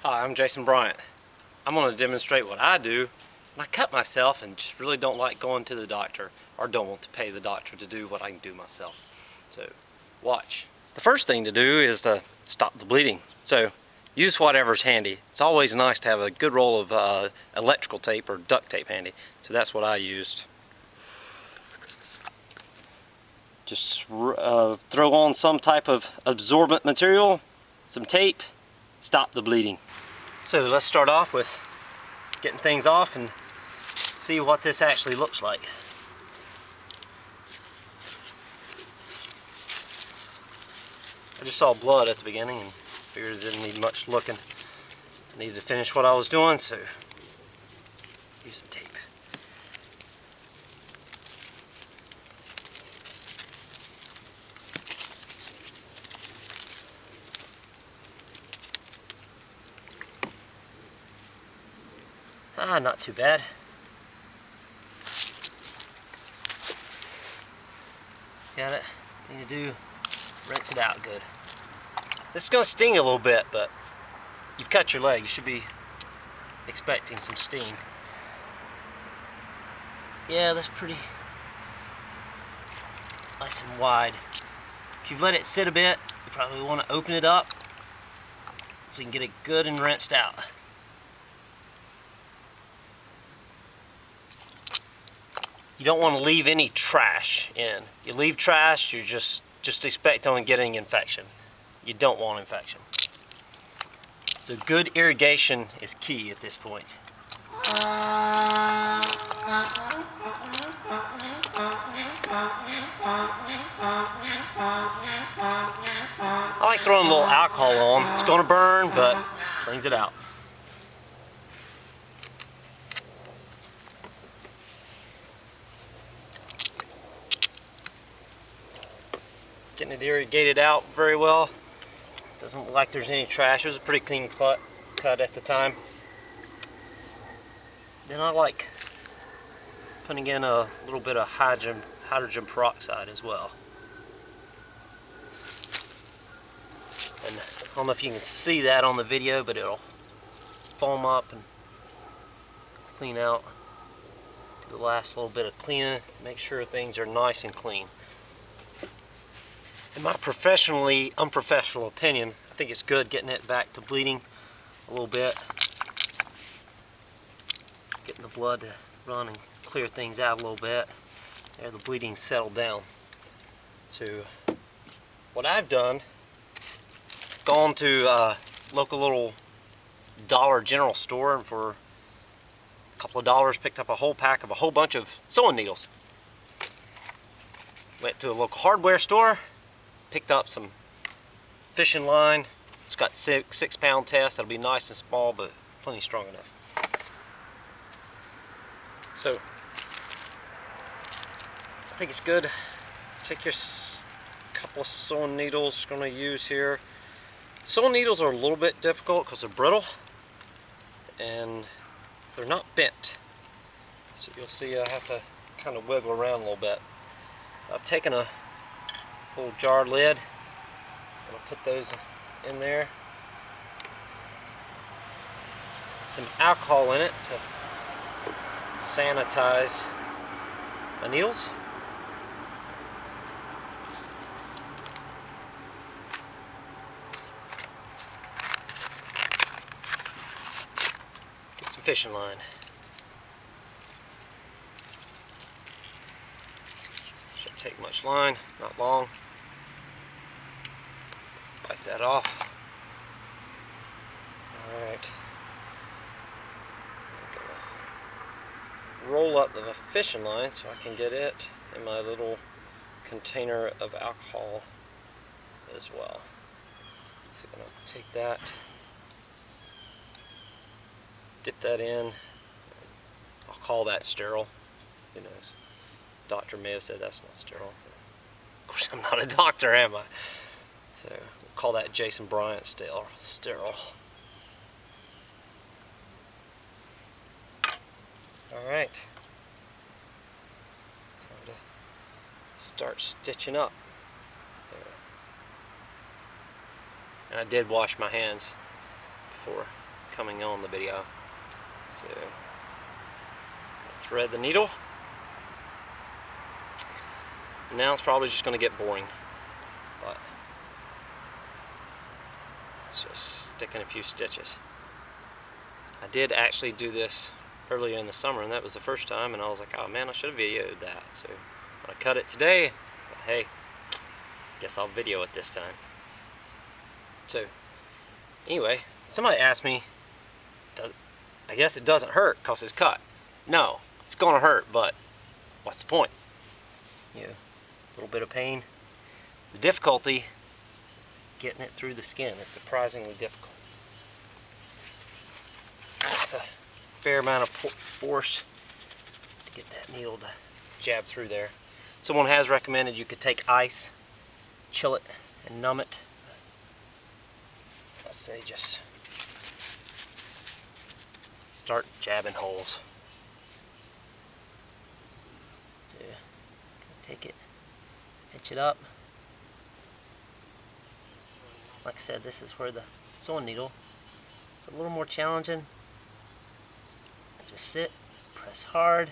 Hi, I'm Jason Bryant. I'm going to demonstrate what I do when I cut myself and just really don't like going to the doctor or don't want to pay the doctor to do what I can do myself. So, watch. The first thing to do is to stop the bleeding. So, use whatever's handy. It's always nice to have a good roll of electrical tape or duct tape handy. So that's what I used. Just throw on some type of absorbent material, some tape, stop the bleeding. So let's start off with getting things off and see what this actually looks like. I just saw blood at the beginning and figured it didn't need much looking. I needed to finish what I was doing, so use some tape. Not too bad. Got it. Thing to do, rinse it out good. This is going to sting a little bit, but you've cut your leg. You should be expecting some sting. Yeah, that's pretty nice and wide. If you've let it sit a bit, you probably want to open it up so you can get it good and rinsed out. You don't want to leave any trash in. You leave trash, you're just expect on getting infection. You don't want infection. So good irrigation is key at this point. I like throwing a little alcohol on. It's going to burn, but brings it out. Getting it irrigated out very well. Doesn't look like there's any trash. It was a pretty clean cut at the time. Then I like putting in a little bit of hydrogen peroxide as well. And I don't know if you can see that on the video, but it'll foam up and clean out. Do the last little bit of cleaning, make sure things are nice and clean. In my unprofessional opinion, I think it's good getting it back to bleeding a little bit. Getting the blood to run and clear things out a little bit. There, the bleeding settled down. So, what I've done, gone to a local little Dollar General store, and for a couple of dollars picked up a whole pack of a whole bunch of sewing needles. Went to a local hardware store, picked up some fishing line. It's got 6-pound test. That'll be nice and small, but plenty strong enough. So I think it's good. Take your couple of sewing needles I'm going to use here. Sewing needles are a little bit difficult because they're brittle and they're not bent. So you'll see I have to kind of wiggle around a little bit. I've taken a little jar lid. I'm going to put those in there. Put some alcohol in it to sanitize my needles. Get some fishing line. Shouldn't take much line, not long. Bite that off. Alright. Roll up the fishing line so I can get it in my little container of alcohol as well. So I'm going to take that, dip that in. I'll call that sterile. Who knows? Doctor may have said that's not sterile. Of course, I'm not a doctor, am I? So we'll call that Jason Bryant sterile. Alright, time to start stitching up. There. And I did wash my hands before coming on the video. So, thread the needle. And now it's probably just going to get boring. But just sticking a few stitches. I did actually do this earlier in the summer, and that was the first time, and I was like, oh man, I should have videoed that. So when I cut it today, but hey, guess I'll video it this time. So anyway, somebody asked me, I guess it doesn't hurt because it's cut. No, it's gonna hurt, but what's the point? You know, a little bit of pain. The difficulty getting it through the skin is surprisingly difficult. It's a fair amount of force to get that needle to jab through there. Someone has recommended you could take ice, chill it, and numb it. I say just start jabbing holes. So, take it, hitch it up. Like I said, this is where the sewing needle is a little more challenging. Just sit, press hard.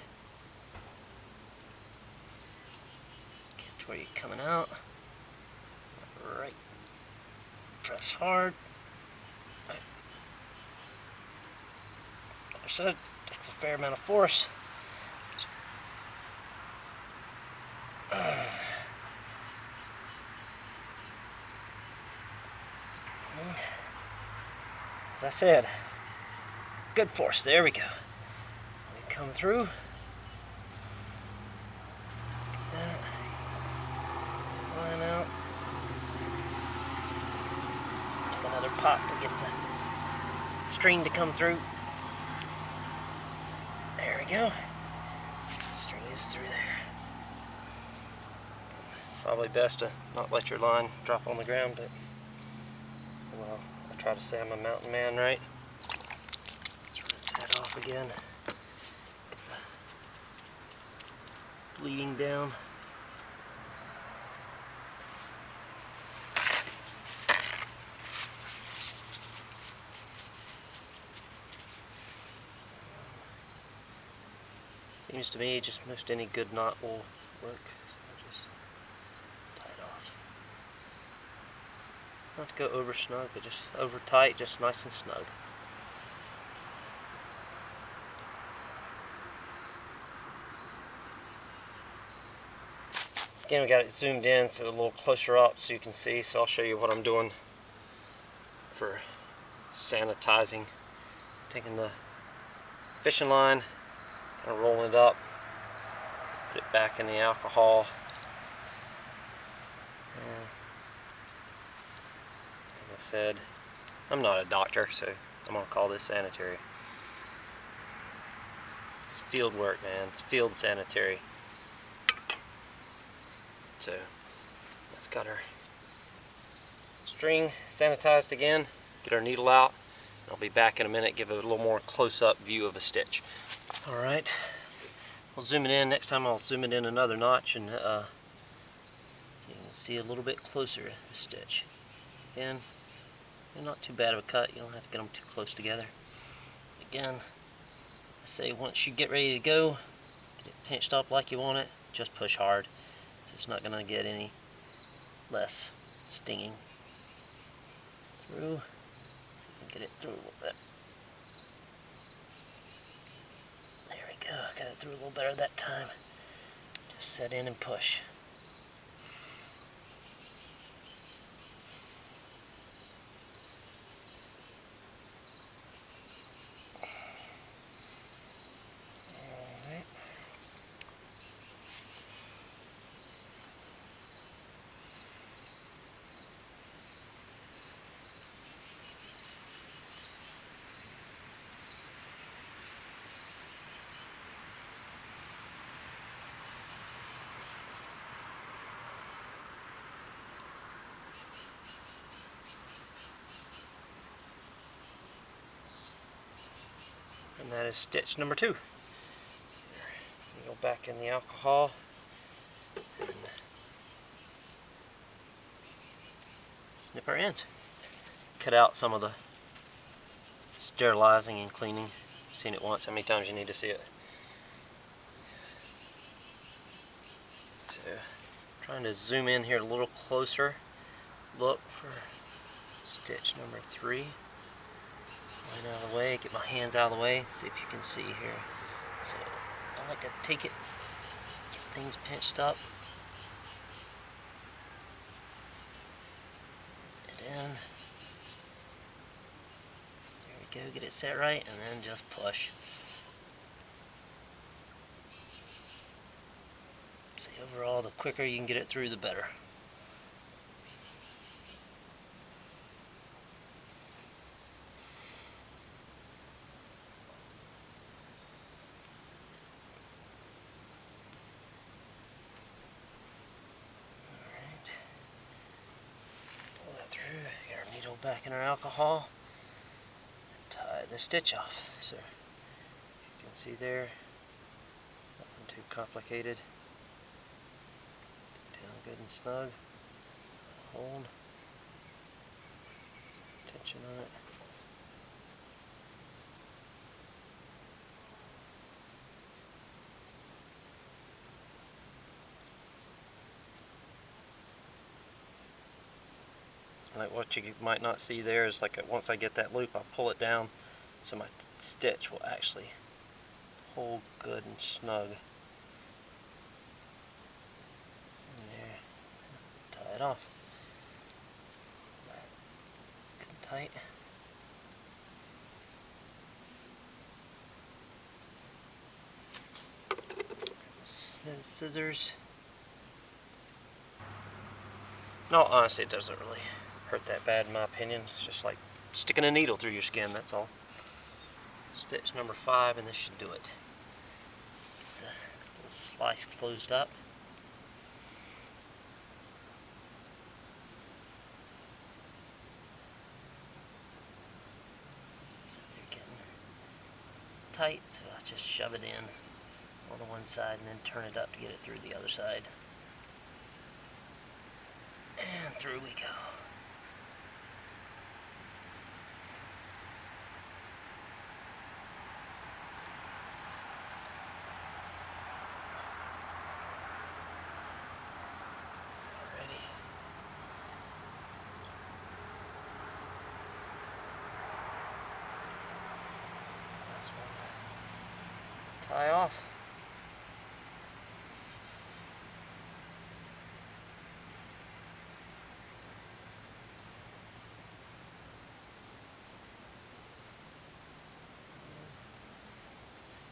Get to where you're coming out. Right. Press hard. Right. Like I said, takes a fair amount of force. As I said, good force. There we go. We come through. Get that line out. Take another pop to get the string to come through. There we go. String is through there. Probably best to not let your line drop on the ground, but well, I try to say I'm a mountain man, right? Let's rinse that off again. Get the bleeding down. Seems to me just most any good knot will work. So just tie it off. Not to go over snug, but just over tight, just nice and snug. Again, we got it zoomed in so a little closer up so you can see. So I'll show you what I'm doing for sanitizing. Taking the fishing line, kind of rolling it up, put it back in the alcohol. And as I said, I'm not a doctor, so I'm going to call this sanitary. It's field work, man. It's field sanitary. So let's got our string sanitized again, get our needle out. I'll be back in a minute, give it a little more close-up view of a stitch. Alright, we'll zoom it in. Next time I'll zoom it in another notch and you can see a little bit closer the stitch. Again, not too bad of a cut. You don't have to get them too close together. Again, I say once you get ready to go, get it pinched up like you want it, just push hard. So it's not going to get any less stinging. Through. See if we can get it through a little bit. There we go. Got it through a little better that time. Just set in and push. Alright. And that is stitch number 2. Go back in the alcohol and snip our ends. Cut out some of the sterilizing and cleaning. Seen it once. How many times you need to see it? So, trying to zoom in here a little closer. Look for stitch number 3. Line out of the way. Get my hands out of the way. See if you can see here. So I like to take it, get things pinched up, and then there we go. Get it set right, and then just push. See, overall, the quicker you can get it through, the better. Alright. Pull that through. Get our needle back in our alcohol. Tie the stitch off. So, you can see there, nothing too complicated. Down good and snug. Hold. Tension on it. Like what you might not see there is like once I get that loop, I'll pull it down so my stitch will actually hold good and snug. And there, tie it off. Good and tight. Smooth scissors. No, honestly, it doesn't really hurt that bad in my opinion. It's just like sticking a needle through your skin, that's all. Stitch number 5, and this should do it. Get the little slice closed up. So they're getting tight, so I just shove it in on the one side and then turn it up to get it through the other side. And through we go. Alrighty. That's one to tie off.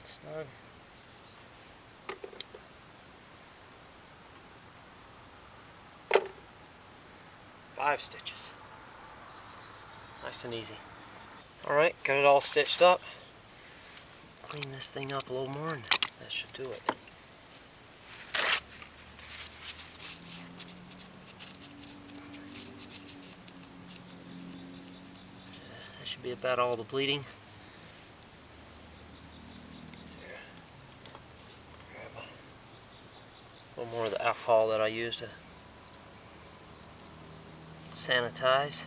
Snug. Five stitches. Nice and easy. Alright, got it all stitched up. Clean this thing up a little more and that should do it. That should be about all the bleeding. Grab a little more of the alcohol that I used to sanitize.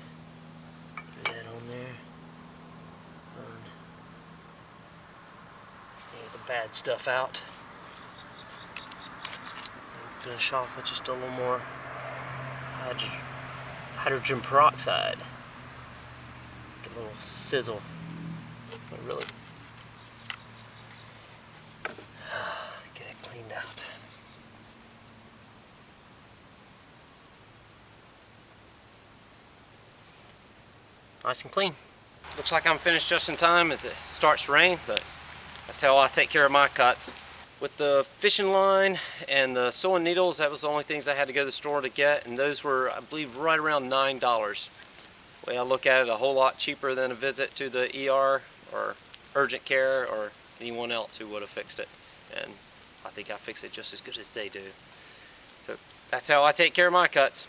Throw that on there. Get the bad stuff out. And finish off with just a little more hydrogen peroxide. Get a little sizzle. But really get it cleaned out. Nice and clean. Looks like I'm finished just in time as it starts to rain, but that's how I take care of my cuts. With the fishing line and the sewing needles, that was the only things I had to go to the store to get, and those were, I believe, right around $9. The way I look at it, a whole lot cheaper than a visit to the ER or urgent care or anyone else who would have fixed it. And I think I fix it just as good as they do. So that's how I take care of my cuts.